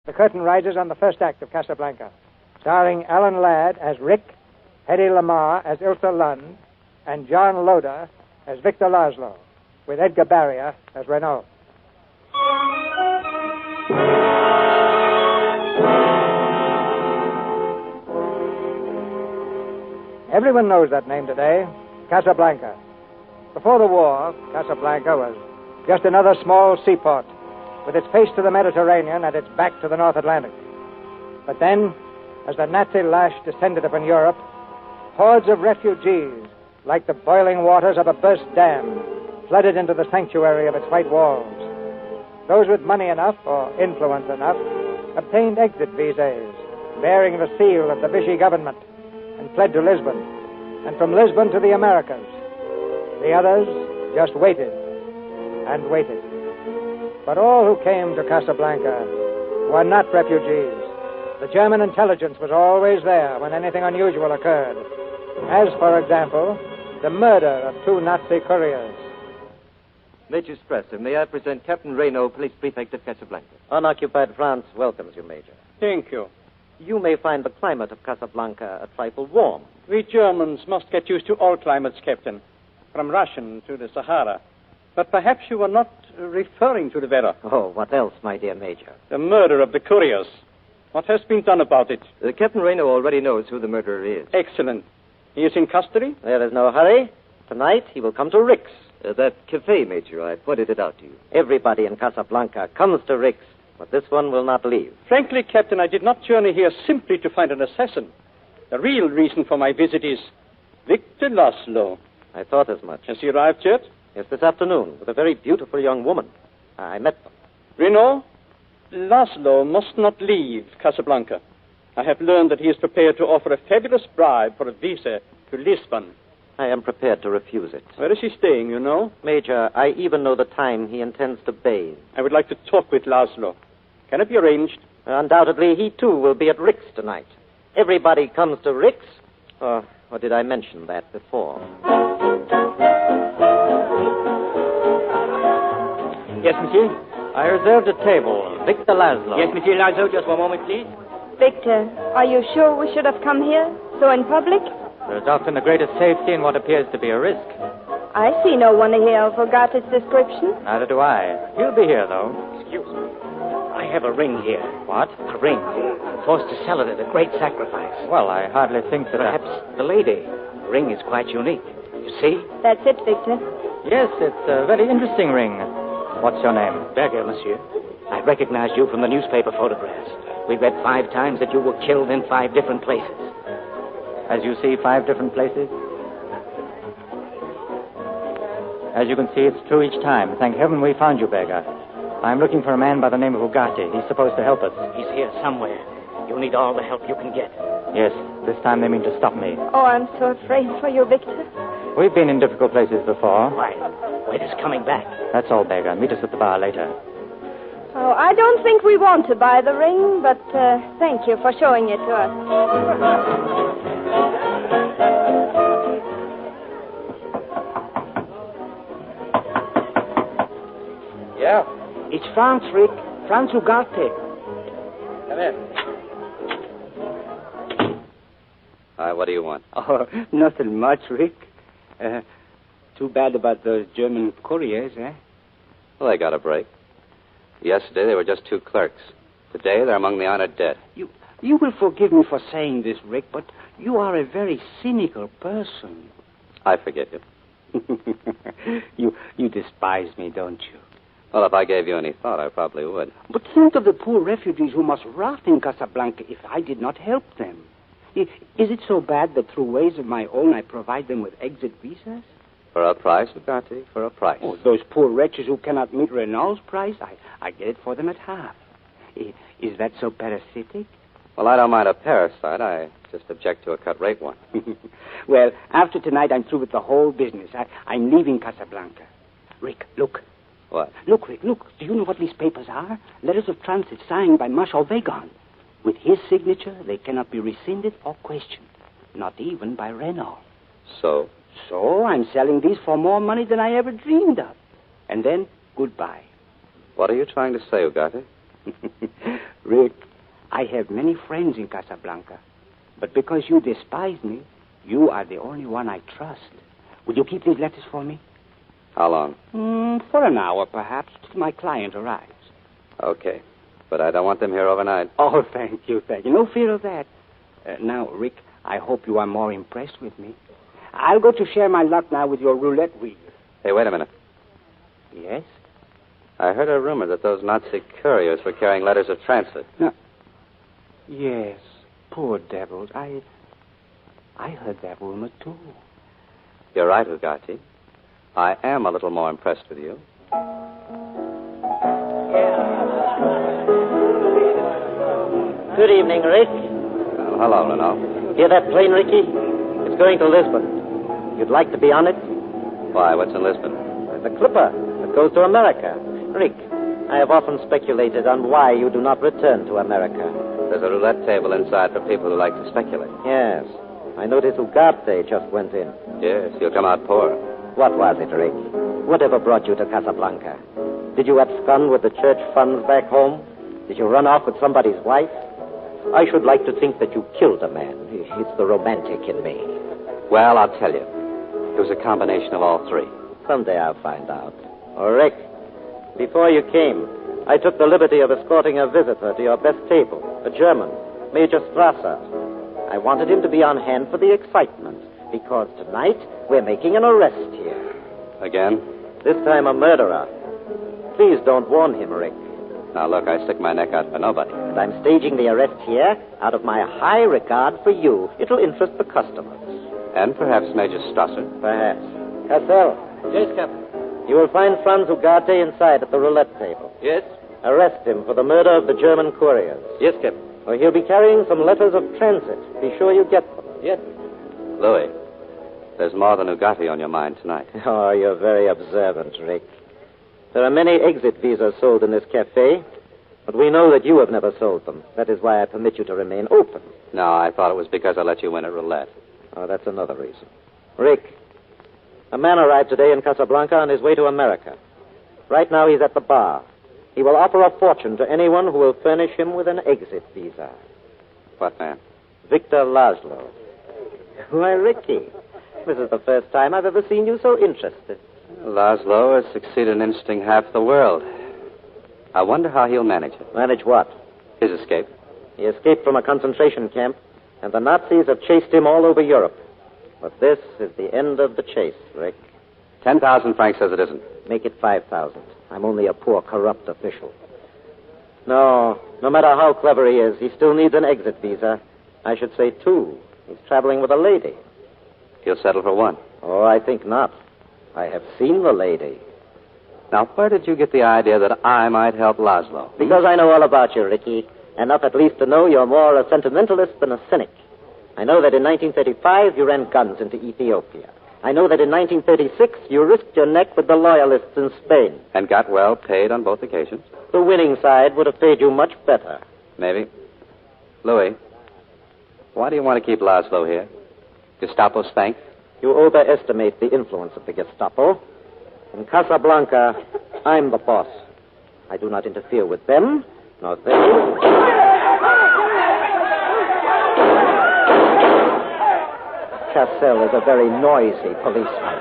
The curtain rises on the first act of Casablanca, starring Alan Ladd as Rick, Hedy Lamarr as Ilsa Lund, and John Loder as Victor Laszlo, with Edgar Barrier as Renault. Everyone knows that name today, Casablanca. Before the war, Casablanca was just another small seaport with its face to the Mediterranean and its back to the North Atlantic. But then, as the Nazi lash descended upon Europe, hordes of refugees, like the boiling waters of a burst dam, flooded into the sanctuary of its white walls. Those with money enough, or influence enough, obtained exit visas, bearing the seal of the Vichy government, and fled to Lisbon, and from Lisbon to the Americas. The others just waited and waited. But all who came to Casablanca were not refugees. The German intelligence was always there when anything unusual occurred. As, for example, the murder of 2 Nazi couriers. Major Strasser, may I present Captain Renault, Police Prefect of Casablanca? Unoccupied France welcomes you, Major. Thank you. You may find the climate of Casablanca a trifle warm. We Germans must get used to all climates, Captain, from Russian to the Sahara. But perhaps you were not referring to the weather. Oh, what else, my dear Major? The murder of the couriers. What has been done about it? Captain Renault already knows who the murderer is. Excellent. He is in custody? There is no hurry. Tonight he will come to Rick's. That cafe, Major, I pointed it out to you. Everybody in Casablanca comes to Rick's, but this one will not leave. Frankly, Captain, I did not journey here simply to find an assassin. The real reason for my visit is Victor Laszlo. I thought as much. Has he arrived yet? Yes, this afternoon, with a very beautiful young woman. I met them. Renault, Laszlo must not leave Casablanca. I have learned that he is prepared to offer a fabulous bribe for a visa to Lisbon. I am prepared to refuse it. Where is he staying, you know? Major, I even know the time he intends to bathe. I would like to talk with Laszlo. Can it be arranged? Undoubtedly, he too will be at Rick's tonight. Everybody comes to Rick's. Or did I mention that before? Yes, monsieur? I reserved a table. Victor Laszlo. Yes, monsieur Laszlo, just one moment, please. Victor, are you sure we should have come here? So in public? There's often the greatest safety in what appears to be a risk. I see no one here who forgot its description. Neither do I. He'll be here, though. Excuse me. I have a ring here. What? A ring. Forced to sell it at a great sacrifice. Well, I hardly think that... Perhaps the lady. The ring is quite unique. You see? That's it, Victor. Yes, it's a very interesting ring. What's your name? Berger, monsieur. I recognized you from the newspaper photographs. We read 5 times that you were killed in 5 different places. As you see, 5 different places? As you can see, it's true each time. Thank heaven we found you, Berger. I'm looking for a man by the name of Ugarte. He's supposed to help us. He's here somewhere. You'll need all the help you can get. Yes, this time they mean to stop me. Oh, I'm so afraid for you, Victor. We've been in difficult places before. Why? Wait, it's coming back. That's all, Berger. Meet us at the bar later. Oh, I don't think we want to buy the ring, but thank you for showing it to us. Yeah? It's France, Rick. France Ugarte. Come in. Hi, what do you want? Oh, nothing much, Rick. Too bad about those German couriers, eh? Well, they got a break. Yesterday, they were just 2 clerks. Today, they're among the honored dead. You will forgive me for saying this, Rick, but you are a very cynical person. I forgive you. You despise me, don't you? Well, if I gave you any thought, I probably would. But think of the poor refugees who must rot in Casablanca if I did not help them. Is it so bad that through ways of my own I provide them with exit visas? For a price, Ugarte, for a price. Oh, those poor wretches who cannot meet Renault's price, I get it for them at half. Is that so parasitic? Well, I don't mind a parasite. I just object to a cut-rate one. Well, after tonight, I'm through with the whole business. I'm leaving Casablanca. Rick, look. What? Look, Rick, look. Do you know what these papers are? Letters of transit signed by Marshal Weygand. With his signature, they cannot be rescinded or questioned. Not even by Renault. So? So I'm selling these for more money than I ever dreamed of. And then, goodbye. What are you trying to say, Ugarte? Rick, I have many friends in Casablanca. But because you despise me, you are the only one I trust. Would you keep these letters for me? How long? For an hour, perhaps, till my client arrives. Okay. But I don't want them here overnight. Oh, thank you. No fear of that. Now, Rick, I hope you are more impressed with me. I'll go to share my luck now with your roulette wheel. Hey, wait a minute. Yes? I heard a rumor that those Nazi couriers were carrying letters of transit. Yes. Poor devils. I heard that rumor, too. You're right, Ugarte. I am a little more impressed with you. Good evening, Rick. Well, hello, Renault. Hear that plane, Ricky? It's going to Lisbon. You'd like to be on it? Why, what's in Lisbon? The Clipper that goes to America. Rick, I have often speculated on why you do not return to America. There's a roulette table inside for people who like to speculate. Yes. I noticed Ugarte just went in. Yes, you'll come out poor. What was it, Rick? Whatever brought you to Casablanca? Did you abscond with the church funds back home? Did you run off with somebody's wife? I should like to think that you killed a man. It's the romantic in me. Well, I'll tell you. It was a combination of all three. Someday I'll find out. Oh, Rick, before you came, I took the liberty of escorting a visitor to your best table, a German, Major Strasser. I wanted him to be on hand for the excitement, because tonight we're making an arrest here. Again? This time a murderer. Please don't warn him, Rick. Now, look, I stick my neck out for nobody. And I'm staging the arrest here out of my high regard for you. It'll interest the customers. And perhaps Major Strasser. Perhaps. Cecil. Yes, Captain. You will find Franz Ugarte inside at the roulette table. Yes? Arrest him for the murder of the German couriers. Yes, Captain. Or he'll be carrying some letters of transit. Be sure you get them. Yes. Louis, there's more than Ugarte on your mind tonight. Oh, you're very observant, Rick. There are many exit visas sold in this cafe, but we know that you have never sold them. That is why I permit you to remain open. No, I thought it was because I let you win at roulette. Oh, that's another reason. Rick, a man arrived today in Casablanca on his way to America. Right now he's at the bar. He will offer a fortune to anyone who will furnish him with an exit visa. What man? Victor Laszlo. Why, Ricky, this is the first time I've ever seen you so interested. Laszlo has succeeded in interesting half the world. I wonder how he'll manage it. Manage what? His escape. He escaped from a concentration camp, and the Nazis have chased him all over Europe. But this is the end of the chase, Rick. 10,000 francs says it isn't. Make it 5,000. I'm only a poor, corrupt official. No matter how clever he is, he still needs an exit visa. I should say 2. He's traveling with a lady. He'll settle for 1. Oh, I think not. I have seen the lady. Now, where did you get the idea that I might help Laszlo? Because I know all about you, Ricky. Enough at least to know you're more a sentimentalist than a cynic. I know that in 1935 you ran guns into Ethiopia. I know that in 1936 you risked your neck with the loyalists in Spain. And got well paid on both occasions? The winning side would have paid you much better. Maybe. Louis, why do you want to keep Laszlo here? Gestapo spank? You overestimate the influence of the Gestapo. In Casablanca, I'm the boss. I do not interfere with them, nor they. Cecil is a very noisy policeman.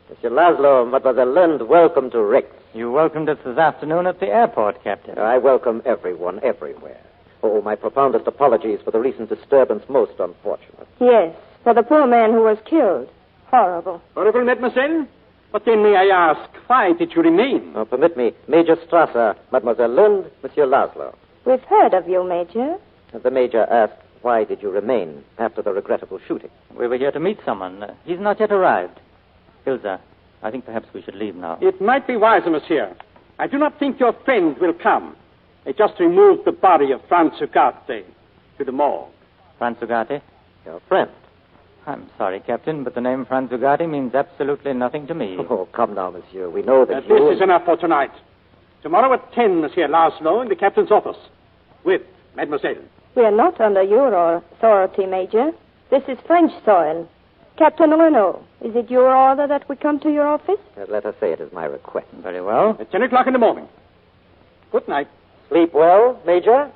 Monsieur Laszlo, Mademoiselle Lind, welcome to Rick's. You welcomed us this afternoon at the airport, Captain. I welcome everyone, everywhere. Oh, my profoundest apologies for the recent disturbance, most unfortunate. Yes, for the poor man who was killed. Horrible. Honorable Mademoiselle, but then may I ask, why did you remain? Oh, permit me, Major Strasser, Mademoiselle Lind, Monsieur Laszlo. We've heard of you, Major. The Major asked, why did you remain after the regrettable shooting? We were here to meet someone. He's not yet arrived. Ilza, I think perhaps we should leave now. It might be wiser, monsieur. I do not think your friend will come. They just removed the body of Franz Ugarte to the morgue. Franz Ugarte? Your friend. I'm sorry, Captain, but the name Franz Ugarte means absolutely nothing to me. Oh, come now, monsieur. We know that This is enough for tonight. Tomorrow at 10, Monsieur Laszlo, in the captain's office. With Mademoiselle. We are not under your authority, Major. This is French soil. Captain Renault, is it your order that we come to your office? Let us say it is my request. Very well. At 10 o'clock in the morning. Good night. Sleep well, Major?